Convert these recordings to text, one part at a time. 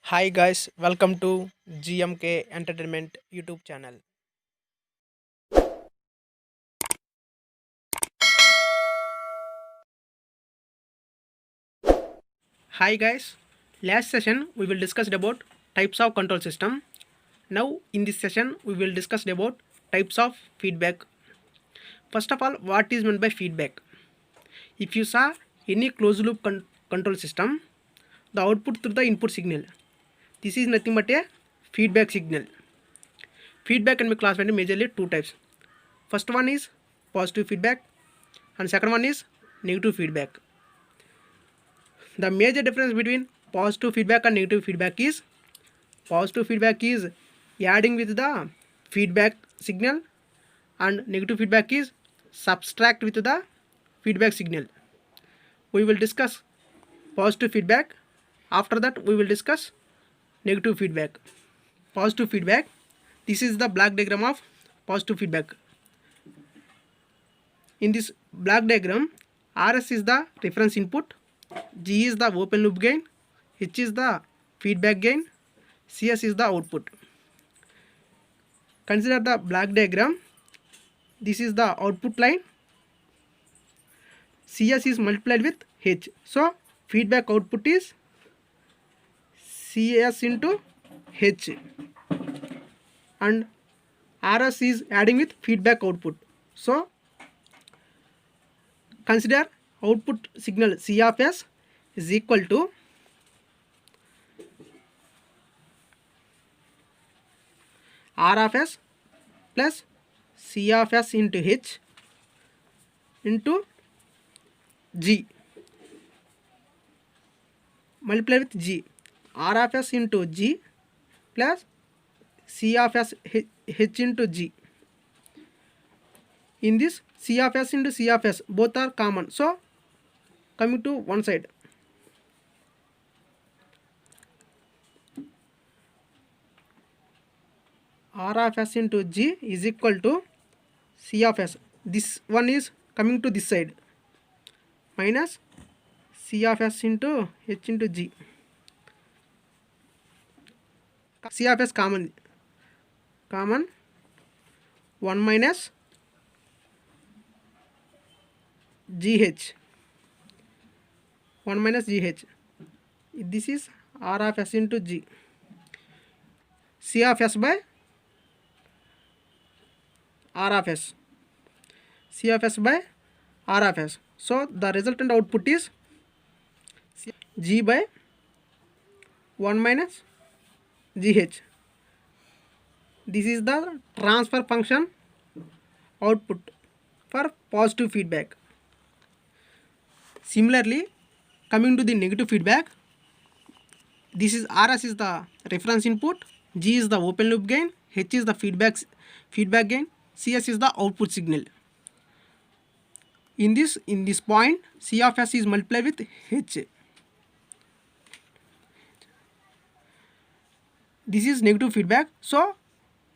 Hi guys, welcome to GMK Entertainment YouTube channel. Hi guys, last session we will discuss about types of control system. Now in this session we will discuss about types of feedback. First of all, what is meant by feedback? If you saw any closed loop control system, the output through the input signal. This is nothing but a feedback signal. Feedback can be classified into majorly two types. First one is positive feedback and second one is negative feedback. The major difference between positive feedback and negative feedback is positive feedback is adding with the feedback signal and negative feedback is subtract with the feedback signal. We will discuss positive feedback. After that we will discuss negative feedback. Positive feedback, this is the block diagram of positive feedback. In this block diagram, RS is the reference input, G is the open loop gain, H is the feedback gain, CS is the output. Consider the block diagram. This is the output line. CS is multiplied with H. So feedback output is CS into H. And RS is adding with feedback output. So consider output signal C of S is equal to R of S plus C of S into H into G multiply with G. R of S into G plus C of S H into G. In this C of S into C of S both are common. So coming to one side. R of S into G is equal to C of S. This one is coming to this side minus C of S into H into G. C of S common 1 minus GH 1 minus GH. This is R of S into G. C of S by R of S. C of S by R of S. So the resultant output is G by 1 minus GH. This is the transfer function output for positive feedback. Similarly, coming to the negative feedback, this is RS is the reference input, G is the open loop gain, H is the feedback gain, CS is the output signal. In this point, C of S is multiplied with H. This is negative feedback. So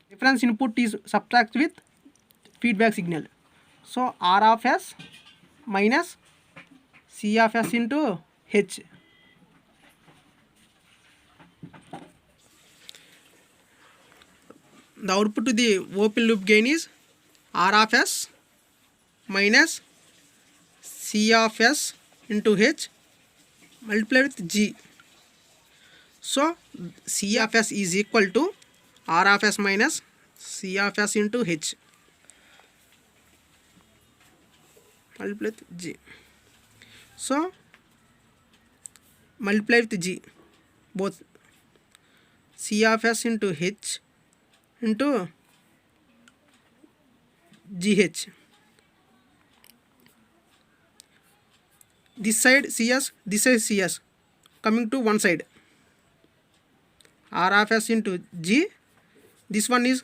reference input is subtract with feedback signal. So R of S minus C of S into H. The output to the open loop gain is R of S minus C of S into H multiplied with G. So C of S is equal to R of S minus C of S into H multiplied with G. So multiply with G, both C of S into H into GH. This side CS, this side CS. Coming to one side, R of S into G. This one is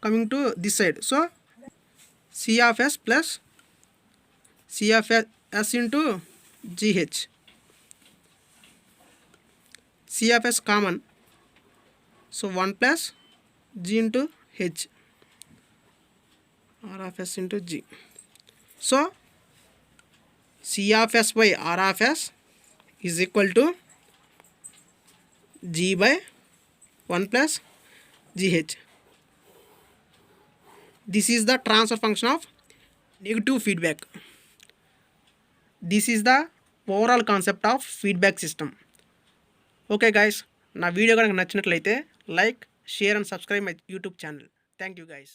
coming to this side. So C of S plus C of S into GH. C of S common. So 1 plus G into H. R of S into G. So C of S by R of S is equal to G by 1 plus GH. This is the transfer function of negative feedback. This is the overall concept of feedback system. Okay guys, నా video కనుక నచ్చినట్లయితే like, share and subscribe my YouTube channel. Thank you guys.